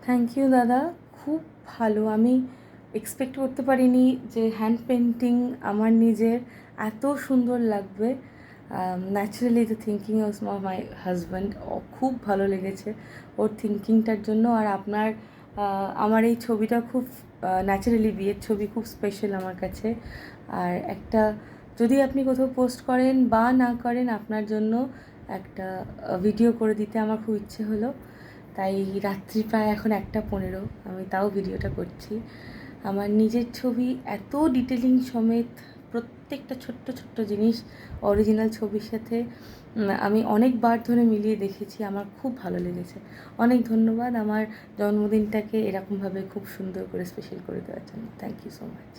Thank you দাদা, খুব ভালো। আমি এক্সপেক্ট করতে পারিনি যে হ্যান্ড পেন্টিং আমার নিজের এত সুন্দর লাগবে। Naturally the thinking of my husband খুব ভালো লেগেছে ওর থিঙ্কিংটার জন্য। আর আপনার আমার এই ছবিটা খুব ন্যাচারালি বিয়ের ছবি, খুব স্পেশাল আমার কাছে। আর একটা যদি আপনি কোথাও পোস্ট করেন বা না করেন, আপনার জন্য একটা ভিডিও করে দিতে আমার খুব ইচ্ছে হলো। তাই রাত্রি প্রায় এখন 1:15, আমি তাও ভিডিওটা করছি। আমার নিজের ছবি এত ডিটেলিং সমেত, প্রত্যেকটা ছোট্ট ছোট্ট জিনিস অরিজিনাল ছবির সাথে আমি অনেকবার ধরে মিলিয়ে দেখেছি। আমার খুব ভালো লেগেছে। অনেক ধন্যবাদ আমার জন্মদিনটাকে এরকমভাবে খুব সুন্দর করে স্পেশাল করে দেওয়ার জন্য। Thank you so much.